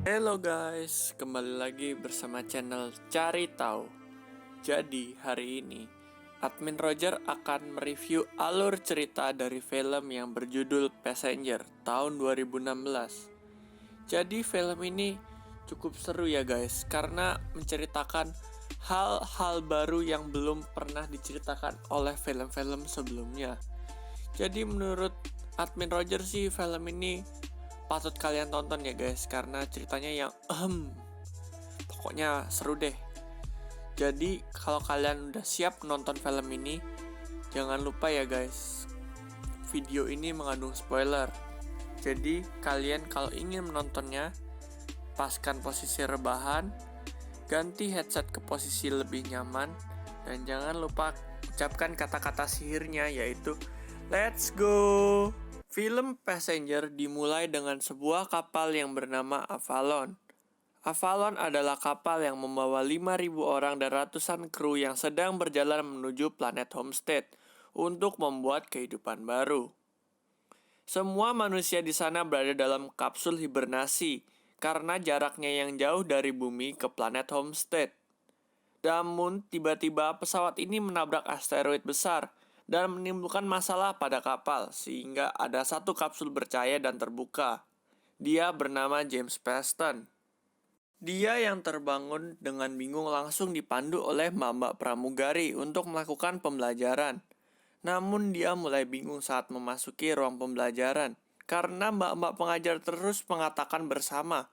Halo guys, kembali lagi bersama channel Cari Tahu. Jadi hari ini admin Roger akan mereview alur cerita dari film yang berjudul Passenger tahun 2016. Jadi film ini cukup seru ya guys, karena menceritakan hal-hal baru yang belum pernah diceritakan oleh film-film sebelumnya. Jadi menurut admin Roger sih film ini patut kalian tonton ya guys, karena ceritanya yang pokoknya seru deh. Jadi kalau kalian udah siap nonton film ini, jangan lupa ya guys, video ini mengandung spoiler. Jadi kalian kalau ingin menontonnya, paskan posisi rebahan, ganti headset ke posisi lebih nyaman, dan jangan lupa ucapkan kata-kata sihirnya, yaitu let's go. Film Passenger dimulai dengan sebuah kapal yang bernama Avalon. Avalon adalah kapal yang membawa 5.000 orang dan ratusan kru yang sedang berjalan menuju planet Homestead untuk membuat kehidupan baru. Semua manusia di sana berada dalam kapsul hibernasi karena jaraknya yang jauh dari bumi ke planet Homestead. Namun, tiba-tiba pesawat ini menabrak asteroid besar dan menimbulkan masalah pada kapal, sehingga ada satu kapsul bercahaya dan terbuka. Dia bernama James Preston. Dia yang terbangun dengan bingung langsung dipandu oleh Mbak Pramugari untuk melakukan pembelajaran. Namun dia mulai bingung saat memasuki ruang pembelajaran, karena mbak-mbak pengajar terus mengatakan bersama,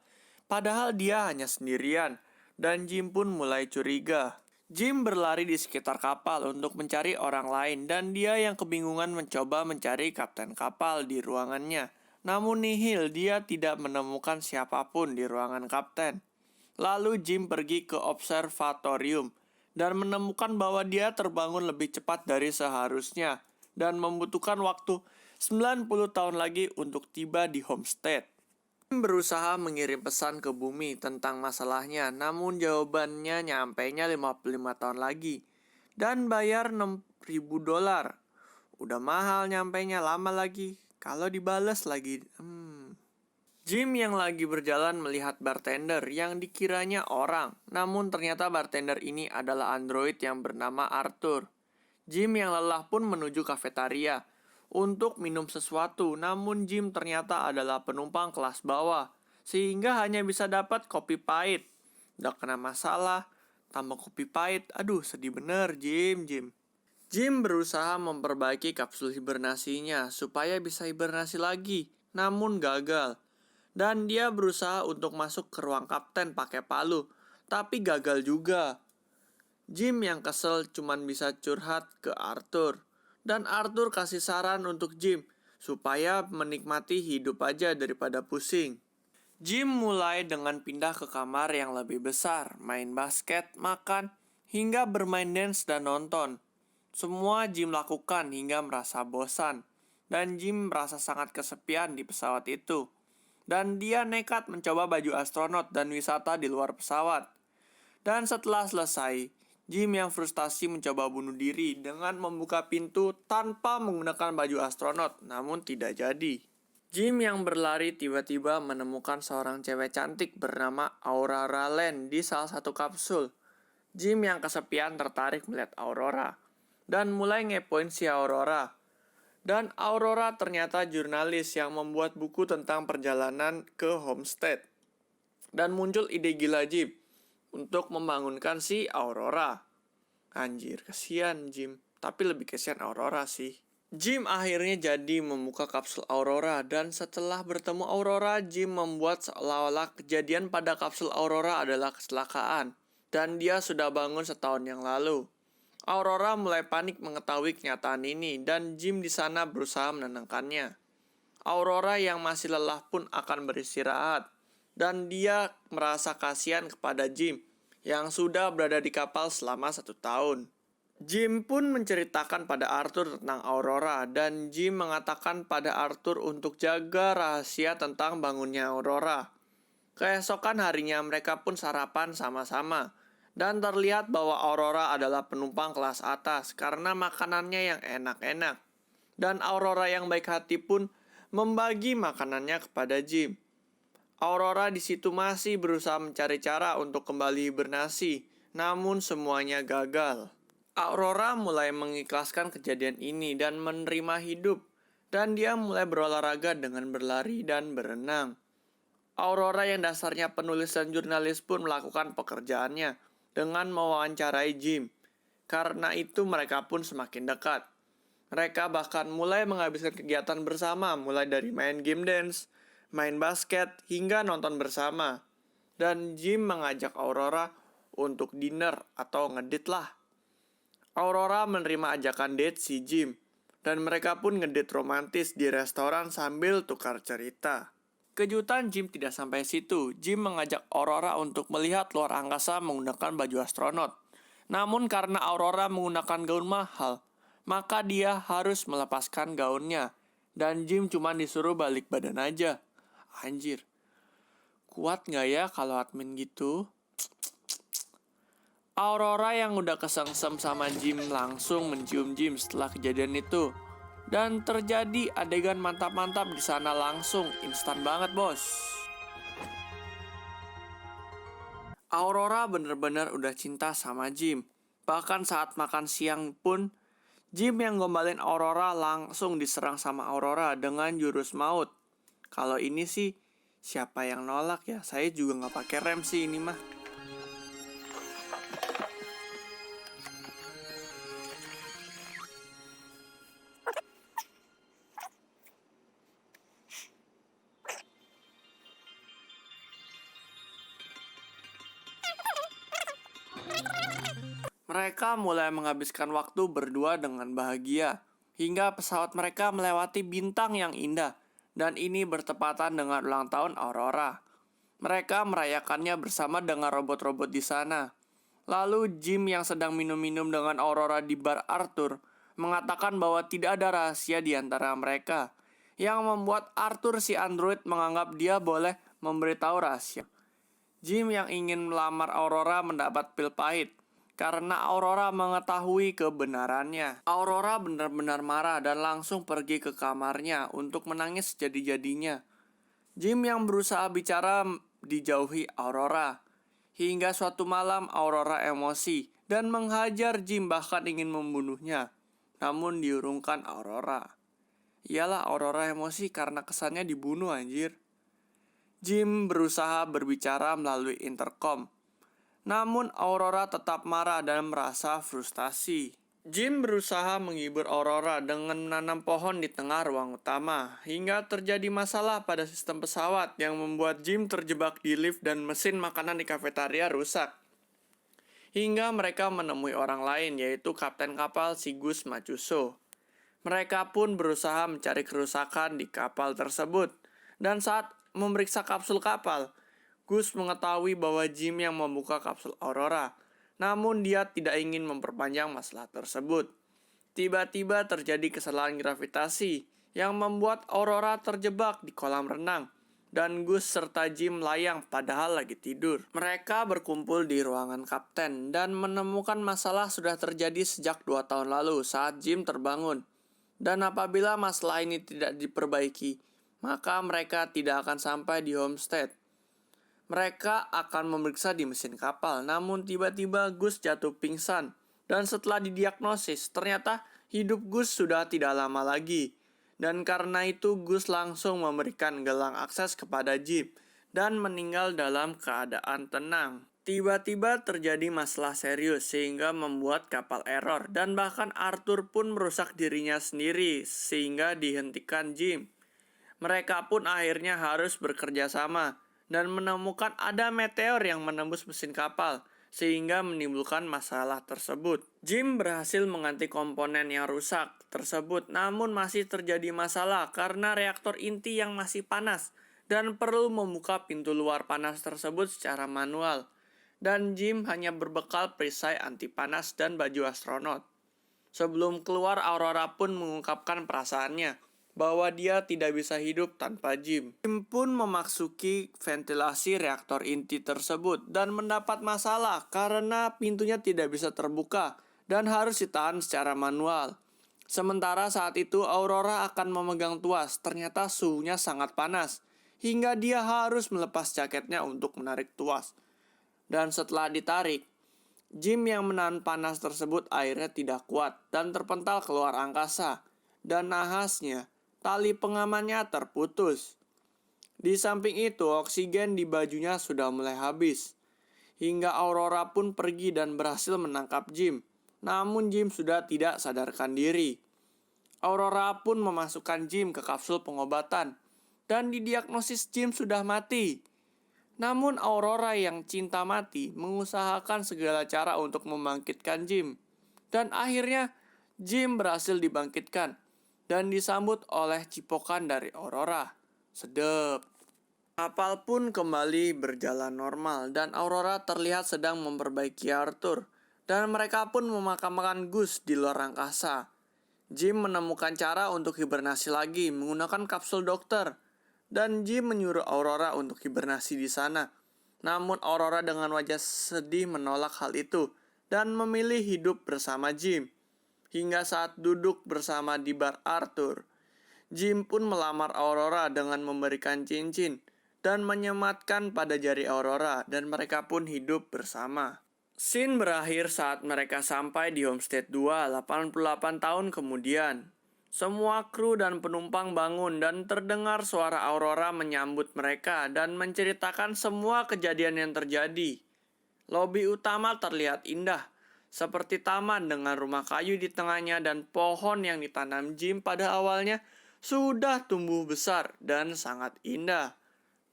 padahal dia hanya sendirian, dan Jim pun mulai curiga. Jim berlari di sekitar kapal untuk mencari orang lain, dan dia yang kebingungan mencoba mencari kapten kapal di ruangannya. Namun nihil, dia tidak menemukan siapapun di ruangan kapten. Lalu Jim pergi ke observatorium dan menemukan bahwa dia terbangun lebih cepat dari seharusnya dan membutuhkan waktu 90 tahun lagi untuk tiba di Homestead. Jim berusaha mengirim pesan ke bumi tentang masalahnya, namun jawabannya nyampainya 55 tahun lagi dan bayar $6.000. Udah mahal nyampainya, lama lagi. Kalau dibales lagi, Jim yang lagi berjalan melihat bartender yang dikiranya orang, namun ternyata bartender ini adalah android yang bernama Arthur. Jim yang lelah pun menuju kafetaria untuk minum sesuatu, namun Jim ternyata adalah penumpang kelas bawah, sehingga hanya bisa dapat kopi pahit. Udah kena masalah, tambah kopi pahit, aduh sedih bener Jim. Jim berusaha memperbaiki kapsul hibernasinya supaya bisa hibernasi lagi, namun gagal. Dan dia berusaha untuk masuk ke ruang kapten pakai palu, tapi gagal juga. Jim yang kesel cuman bisa curhat ke Arthur. Dan Arthur kasih saran untuk Jim, supaya menikmati hidup aja daripada pusing. Jim mulai dengan pindah ke kamar yang lebih besar, main basket, makan, hingga bermain dance dan nonton. Semua Jim lakukan hingga merasa bosan, dan Jim merasa sangat kesepian di pesawat itu. Dan dia nekat mencoba baju astronot dan wisata di luar pesawat. Dan setelah selesai, Jim yang frustasi mencoba bunuh diri dengan membuka pintu tanpa menggunakan baju astronot, namun tidak jadi. Jim yang berlari tiba-tiba menemukan seorang cewek cantik bernama Aurora Lane di salah satu kapsul. Jim yang kesepian tertarik melihat Aurora dan mulai ngepoin si Aurora. Dan Aurora ternyata jurnalis yang membuat buku tentang perjalanan ke Homestead. Dan muncul ide gila Jim untuk membangunkan si Aurora. Anjir, kesian Jim. Tapi lebih kesian Aurora sih. Jim akhirnya jadi membuka kapsul Aurora. Dan setelah bertemu Aurora, Jim membuat seolah-olah kejadian pada kapsul Aurora adalah kecelakaan. Dan dia sudah bangun setahun yang lalu. Aurora mulai panik mengetahui kenyataan ini dan Jim di sana berusaha menenangkannya. Aurora yang masih lelah pun akan beristirahat dan dia merasa kasihan kepada Jim yang sudah berada di kapal selama 1 tahun. Jim pun menceritakan pada Arthur tentang Aurora dan Jim mengatakan pada Arthur untuk jaga rahasia tentang bangunnya Aurora. Keesokan harinya mereka pun sarapan sama-sama. Dan terlihat bahwa Aurora adalah penumpang kelas atas karena makanannya yang enak-enak. Dan Aurora yang baik hati pun membagi makanannya kepada Jim. Aurora di situ masih berusaha mencari cara untuk kembali hibernasi, namun semuanya gagal. Aurora mulai mengikhlaskan kejadian ini dan menerima hidup, dan dia mulai berolahraga dengan berlari dan berenang. Aurora yang dasarnya penulis dan jurnalis pun melakukan pekerjaannya dengan mewawancarai Jim. Karena itu mereka pun semakin dekat. Mereka bahkan mulai menghabiskan kegiatan bersama, mulai dari main game dance, main basket, hingga nonton bersama. Dan Jim mengajak Aurora untuk dinner atau ngedate lah. Aurora menerima ajakan date si Jim, dan mereka pun ngedate romantis di restoran sambil tukar cerita. Kejutan Jim tidak sampai situ. Jim mengajak Aurora untuk melihat luar angkasa menggunakan baju astronot. Namun karena Aurora menggunakan gaun mahal, maka dia harus melepaskan gaunnya. Dan Jim cuma disuruh balik badan aja. Anjir, kuat nggak ya kalau admin gitu? Aurora yang udah kesengsem sama Jim langsung mencium Jim setelah kejadian itu. Dan terjadi adegan mantap-mantap di sana langsung, instan banget bos. Aurora bener-bener udah cinta sama Jim. Bahkan saat makan siang pun, Jim yang gombalin Aurora langsung diserang sama Aurora dengan jurus maut. Kalau ini sih, siapa yang nolak ya? Saya juga nggak pakai rem sih ini mah. Mereka mulai menghabiskan waktu berdua dengan bahagia, hingga pesawat mereka melewati bintang yang indah, dan ini bertepatan dengan ulang tahun Aurora. Mereka merayakannya bersama dengan robot-robot di sana. Lalu Jim yang sedang minum-minum dengan Aurora di bar Arthur, mengatakan bahwa tidak ada rahasia di antara mereka, yang membuat Arthur si android menganggap dia boleh memberitahu rahasia. Jim yang ingin melamar Aurora mendapat pil pahit, karena Aurora mengetahui kebenarannya. Aurora benar-benar marah dan langsung pergi ke kamarnya untuk menangis jadi-jadinya. Jim yang berusaha bicara dijauhi Aurora. Hingga suatu malam Aurora emosi dan menghajar Jim, bahkan ingin membunuhnya. Namun diurungkan Aurora. Iyalah, Aurora emosi karena kesannya dibunuh anjir. Jim berusaha berbicara melalui intercom. Namun Aurora tetap marah dan merasa frustasi. Jim berusaha menghibur Aurora dengan menanam pohon di tengah ruang utama, hingga terjadi masalah pada sistem pesawat yang membuat Jim terjebak di lift dan mesin makanan di kafetaria rusak. Hingga mereka menemui orang lain, yaitu kapten kapal si Gus Macuso. Mereka pun berusaha mencari kerusakan di kapal tersebut. Dan saat memeriksa kapsul kapal, Gus mengetahui bahwa Jim yang membuka kapsul Aurora, namun dia tidak ingin memperpanjang masalah tersebut. Tiba-tiba terjadi kesalahan gravitasi yang membuat Aurora terjebak di kolam renang, dan Gus serta Jim layang padahal lagi tidur. Mereka berkumpul di ruangan kapten dan menemukan masalah sudah terjadi sejak 2 tahun lalu saat Jim terbangun. Dan apabila masalah ini tidak diperbaiki, maka mereka tidak akan sampai di homestead. Mereka akan memeriksa di mesin kapal, namun tiba-tiba Gus jatuh pingsan. Dan setelah didiagnosis, ternyata hidup Gus sudah tidak lama lagi. Dan karena itu Gus langsung memberikan gelang akses kepada Jim dan meninggal dalam keadaan tenang. Tiba-tiba terjadi masalah serius sehingga membuat kapal error, dan bahkan Arthur pun merusak dirinya sendiri sehingga dihentikan Jim. Mereka pun akhirnya harus bekerja sama dan menemukan ada meteor yang menembus mesin kapal, sehingga menimbulkan masalah tersebut. Jim berhasil mengganti komponen yang rusak tersebut, namun masih terjadi masalah karena reaktor inti yang masih panas, dan perlu membuka pintu luar panas tersebut secara manual. Dan Jim hanya berbekal perisai anti panas dan baju astronot. Sebelum keluar, Aurora pun mengungkapkan perasaannya, bahwa dia tidak bisa hidup tanpa Jim. Jim pun memasuki ventilasi reaktor inti tersebut dan mendapat masalah karena pintunya tidak bisa terbuka dan harus ditahan secara manual. Sementara saat itu Aurora akan memegang tuas, ternyata suhunya sangat panas, hingga dia harus melepas jaketnya untuk menarik tuas. Dan setelah ditarik, Jim yang menahan panas tersebut akhirnya tidak kuat dan terpental keluar angkasa. Dan nahasnya, tali pengamannya terputus. Di samping itu, oksigen di bajunya sudah mulai habis. Hingga Aurora pun pergi dan berhasil menangkap Jim. Namun Jim sudah tidak sadarkan diri. Aurora pun memasukkan Jim ke kapsul pengobatan. Dan didiagnosis Jim sudah mati. Namun Aurora yang cinta mati mengusahakan segala cara untuk membangkitkan Jim. Dan akhirnya Jim berhasil dibangkitkan. Dan disambut oleh cipokan dari Aurora. Sedep. Kapal pun kembali berjalan normal dan Aurora terlihat sedang memperbaiki Arthur. Dan mereka pun memakamkan Gus di luar angkasa. Jim menemukan cara untuk hibernasi lagi menggunakan kapsul dokter. Dan Jim menyuruh Aurora untuk hibernasi di sana. Namun Aurora dengan wajah sedih menolak hal itu dan memilih hidup bersama Jim. Hingga saat duduk bersama di bar Arthur, Jim pun melamar Aurora dengan memberikan cincin dan menyematkan pada jari Aurora dan mereka pun hidup bersama. Scene berakhir saat mereka sampai di Homestead 2 88 tahun kemudian. Semua kru dan penumpang bangun dan terdengar suara Aurora menyambut mereka dan menceritakan semua kejadian yang terjadi. Lobi utama terlihat indah, seperti taman dengan rumah kayu di tengahnya dan pohon yang ditanam Jim pada awalnya sudah tumbuh besar dan sangat indah.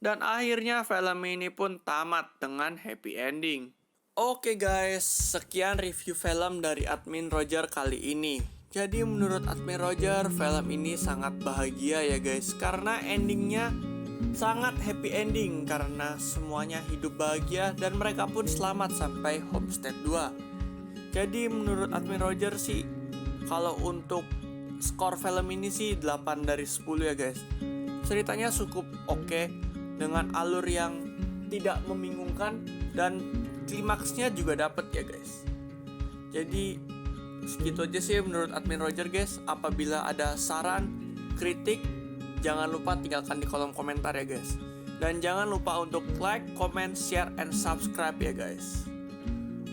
Dan akhirnya film ini pun tamat dengan happy ending. Oke guys, sekian review film dari Admin Roger kali ini. Jadi menurut Admin Roger, film ini sangat bahagia ya guys. Karena endingnya sangat happy ending. Karena semuanya hidup bahagia dan mereka pun selamat sampai Homestead 2. Jadi menurut Admin Roger sih, kalau untuk skor film ini sih 8 dari 10 ya guys. Ceritanya cukup oke. Dengan alur yang tidak membingungkan dan klimaksnya juga dapet ya guys. Jadi segitu aja sih menurut Admin Roger guys. Apabila ada saran, kritik, jangan lupa tinggalkan di kolom komentar ya guys. Dan jangan lupa untuk like, comment, share, and subscribe ya guys.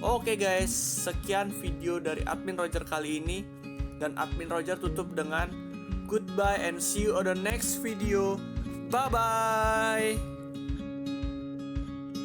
Oke guys, sekian video dari Admin Roger kali ini. Dan Admin Roger tutup dengan goodbye and see you on the next video. Bye-bye.